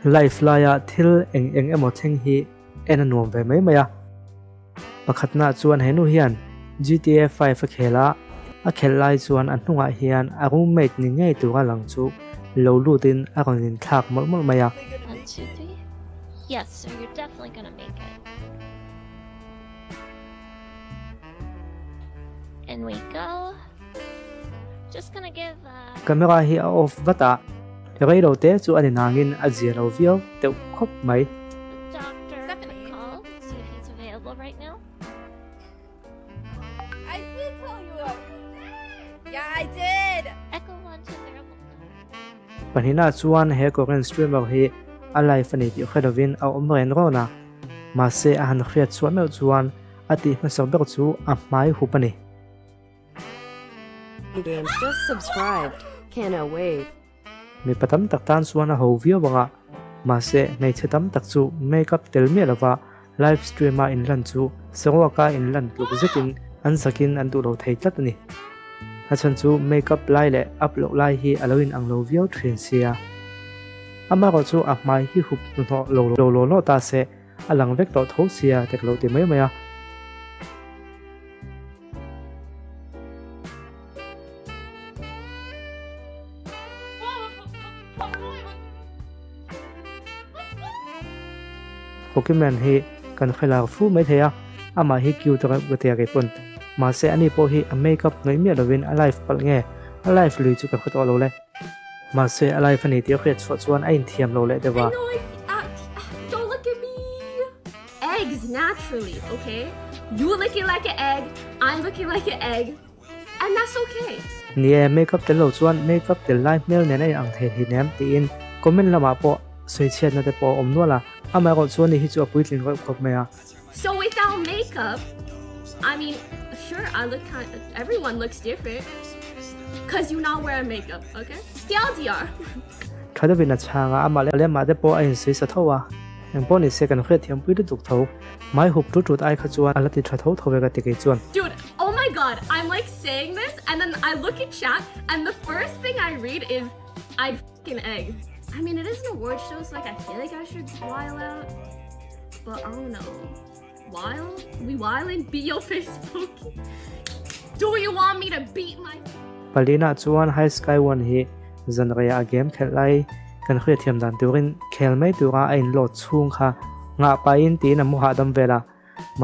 life laya thil eng emo theng hi en anuam ve mai maya pakhatna chuan henu hian GTA 5 a khela a khel lai chuan an hnunga hian a roommate ni ngei tura lang chu lo lutin a ronin thak mol maya 1, 2, 3. Yes, so you're definitely gonna make it. And we go. Just gonna give camera hi a off vata rei lo te chu ani nangin a zia lo viau teu khop mai doctor a call, see if he's available right now. I did tell you that. Yeah, I did. Echo 1 to variable. panhina chuan he Korean streamer hi a live ani ti khadovin a omren rona ma se a han khriat chuan me chuan ati ma sabek chu a mai hupani Game just subscribed. Cannot wait. mi patam tak tan chuan a ho view wanga ma se nei chetam tak chu makeup tel me lawa live streamer in lan chu sawaka in lan tluk zekin an sakin an tu lo thei tlat ani a chan chu makeup lai le upload lai hi aloin ang lo view thin sia ama ro chu a mai hi hup no lo ta se alang vek to tho sia tek lo ti mai maya Pokemon hi kan khela fu mai theya ama hi kyu ta ga te ga pon ma se ani po hi a makeup ngai mi lovin a life pal nge a life lui chu ka khot lo le ma se a life ani ti khret so chuan a in thiam lo le dewa Don't look at me. Eggs naturally, okay? You looking like an egg, I'm looking like an egg, and that's okay. ni makeup tel lo chuan makeup tel life mel ne nei ang the hi nem ti in comment lama po soi chen na te po om no la ama ro chuan ni hi chu puitlin ro kop me a So without makeup, I mean, sure, everyone looks different. Cause you not wearing makeup, okay? TLDR. thada bina changa ama le ma te po a in sei sa thowa eng po ni second khret thiam pui de duk tho mai hup tu tu ai kha chuan alati tha tho tho ga te ke chuan Dude, oh my god, I'm like saying this, and then I look at chat, and the first thing I read is, I'd f***ing egg. I mean, it is an award show, so like I feel like I should wild out, but I don't know. Wild? We wildin'? Beat your Facebook? Do you want me to beat my... palina chuan high sky one hi zanria game khelai kan khria thiam dan turin khel mai tura a in lo chung kha nga pa in ti na mu ha dam vela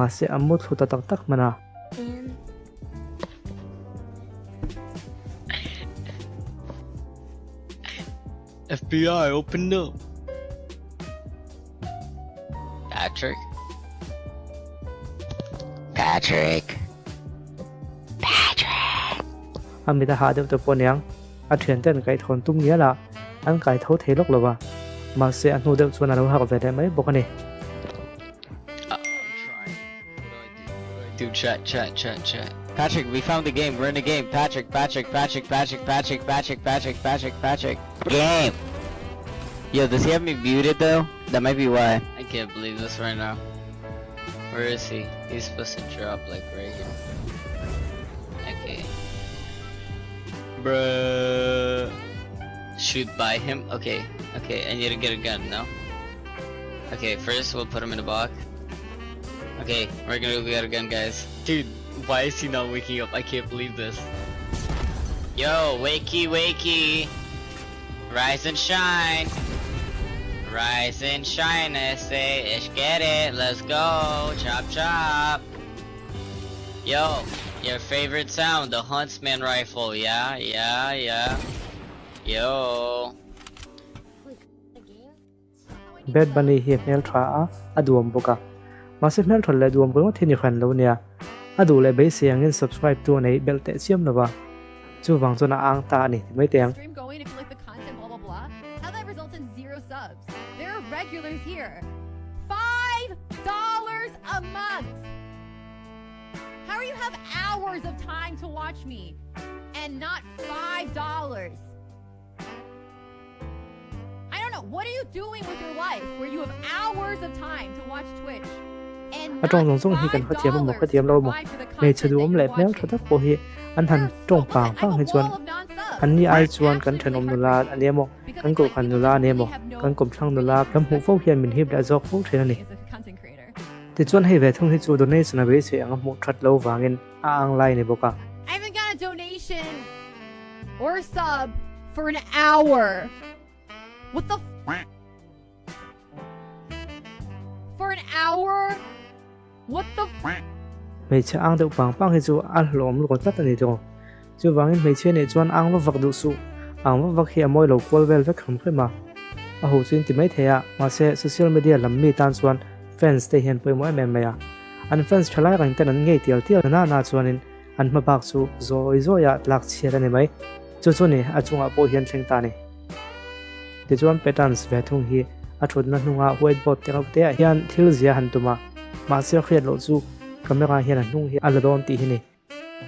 ma se amu thuta tak tak mana And FBI, open up. Patrick. amita ha de to ponyang a thian ten kai thon tum nia la an kai tho thelok lova ma se anu de chuan alo ha ve de mai bokani I'm trying. What do? Chat. Patrick, we found the game. We're in the game. Patrick. Game. Yo, does he have me muted though? That might be why. I can't believe this right now. Where is he? He's supposed to drop like right here. Okay. Bruh. Shoot by him? Okay, I need to get a gun, no? Okay, first we'll put him in a box. Okay, we're gonna go get a gun, guys. Dude, why is he not waking up? I can't believe this. Yo, wakey. Rise and shine. Rise and shine, I say, ish, get it, let's go, chop. Yo, your favorite sound, the Huntsman rifle, yeah. Yo. bed bunny hi mel tha a duam boka ma se mel thol le duam ko thini khan lo nia adu le be siang in subscribe to nei bel te siam na ba chu wang chona ang ta ni mai teng Stream going if you like the content, blah blah blah. How that results in 0 subs. There are regulars here. $5 a month. How do you have hours of time to watch me and not $5? I don't know. What are you doing with your life where you have hours of time to watch Twitch? And a trong not zong hi kan kha thiam mo kha thiam lo mo provide for the nei content chadu that om you're le mel watching. tha tak po hi an han There's tong so pang much. I pang have hi a chuan wall of non-subs. อันนี้ไอชวนกันเทนอมนุลาอันนี้โมกันกูขันนุลาเนี่ยโมกันกลมช่างนุลากำหูฟกเฮียนมินฮิบและจอกฟกเทนนี่ Is a content creator. ติชวนให้เวทงให้จูโดเนสนาเวเสียงหมูทัดเลววางินอ่างไลในบกะ I haven't got a donation or a sub for an hour. What the for an hour? What the ไม่ใช่อ่างเดือปังปังให้จูอัลลอมลูกตัดนี่จ้ะจูวางินไม่ใช่เนี่ยจวนอ่างว่าวักดูสูอ่างว่าวักเฮียมวยโลกวลเวลเวกขำขึ้นมาอ่ะหูจินติไม่เทียมาเซโซเชียลมีเดียลำมีตานชวนแฟนสเตย์เห็นไปมวยแม่แม่ยาอันแฟนส์ชลายกันแต่นั้นเงยเตียวเตียวน่าชวนนินอันมาบักสูโซยาหลักเชียร์นี่ไหมจู่ๆนี่อาจงอาโปเฮียนเชิงตานี่เดี๋ยวจวนเปตันส์เวทุงฮีอาชุดนั้นนุ่งอาไวท์บอร์ดเตียวเตียเฮียนทิลเซียหันตุมาเสียเครียดโลจูก็ไม่การเฮียนนุ่งฮีอัลโดนตีฮีนี่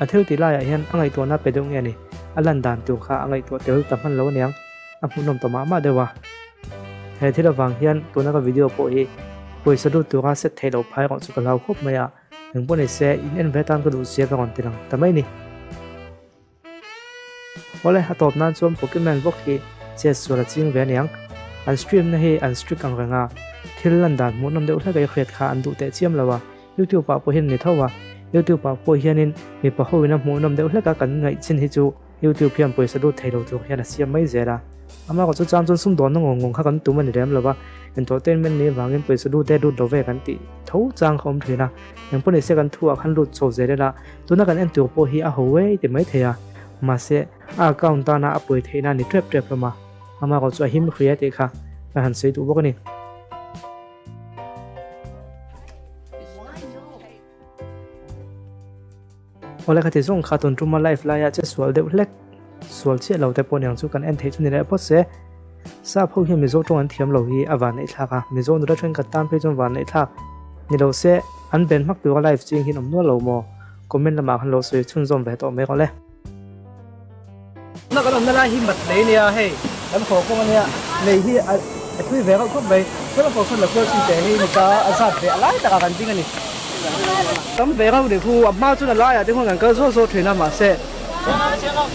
อาทิลตีไล่เฮียนอังไอตัวน่าเป็นตรงเงี้ยนี่อัลลันดานตัวข้าอังไอตัวเตียวตั้มมันแล้วเนี่ยอันพุ่นนมตัวมาเดี๋ยววะเฮ้ยที่เราฟังเฮียนตัวนั้นก็วิดีโอโปฮีป่วยสะดุดตัวก็เซตเทโลพายของสุกเราครบไหมอ่ะถึงพวกนี้เสียอินเอ็นเวตันก็ดูเสียไปก่อนทีหลังแต่ไม่นี่ว่าเลยตอบนั้นส่วนโปเกมอนพวกที่เจ็ดส่วนจริงเวียนยังอันสตรีมนี่อันสตรีกังกังอ่ะที่ลันดานมุนนำเดือดให้เครียดขาอันดูเตะเชี่ยมแล้ววะยูทูบปะพวกเห็นนี่เท่าว่ายูทูบปะพวกเห็นนี่มีปะหัวน้ำมุนนำเดือดให้กันไงชินฮิจูยูทูบเพียงป่วยสะดุดเทโลตัวเห็นเสียไม่เสียละอามาก็จะจำจนสุ่มโดนน้องงงข้ากันตัวมันเดิมแล้ววะentertainment นี่วางเงินไปสะดุดได้ดูดเวกันติทูจังคอมถือนะยังพวกนี้เสียกันทั่วขันรุดโซเซได้ละตัวนักกันเอ็นตัวโปฮีอาหัวเว่แต่ไม่เทียมาเสียอากาศตาหน้าอป่วยเทน่านี่เทรบละมาอามาก็จะหิมเครียดเองค่ะไปหันใส่ตัวพวกนี้วันแรกที่ส่งขาตุนจุ่มมาไลฟ์ไลน์จะสวลเด็กเล็กสวลเชี่ยเราแต่ปนอย่างสู้กันเอ็นเทจุนี่แหละพอเสียทราบพวกเฮียมิโซตรงอันเทียมเราฮีอวานในทักอะมิโซนุระชนกัดตามไปจนวานในทักนี่เราเสียอันเป็นมักตัวไลฟ์จริงที่น้ำนัวเราโมคอมเมนต์ละมาคันเราสวยชุนซอมแบบต่อไม่ก็เลยนักการนั่นแหละหิมบัดเลยเนี่ยเฮ้ยอันขอพวกเนี่ยเลยที่ไอ้คุยแบบเขาไปเพื่อพอคนละคนสิ่งแต่นี่มันก็อาศัยแบบอะไรแต่กันจริงกันนี่ตั้มแบบเขาเดี๋ยวคู่อับมาจุดอะไรอ่ะที่คนกันก็โซ่ถือน้ำมาเสีย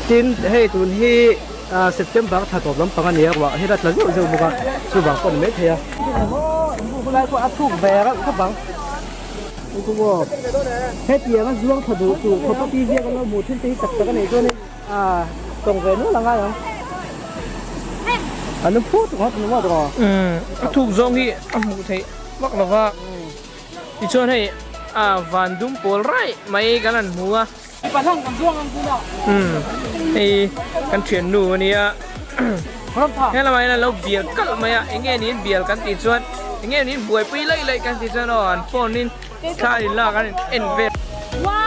จินเฮ้ยตุนที่เซปเทมเบอร์ถ้าตอบลำพังอันนี้ว่าให้รัฐละยุ่งจะบุกสู้บางคนไม่เทียบุกอะไรก็อัดทุกแบบก็บางกูว่าเฮ็ดเยี่ยมันช่วงถ้าดูเขาปฏิเสธกันแล้วหมดที่จับกันนี่ตัวนี้ตรงไปนู้นละไงอ่ะอันนั้นพูดถึงเขาถึงว่าตัวถูกจงที่หมูไทยบอกเราว่าที่ชวนให้วันดุมโปลไรไม่กันนั่นหัวปะท่องกันช่วงกันกูเนาะไอ้กันเฉียนหนูเนี่ยแค่ละไม่นะเราเบียดกันมาอ่ะไอ้เงี้ยนี้เบียดกันติดชวนไอ้เงี้ยนี้บวยปีไล่กันติดชวนอ่อนพวกนี้ข้าอินล่ากันเอ็นเวท Why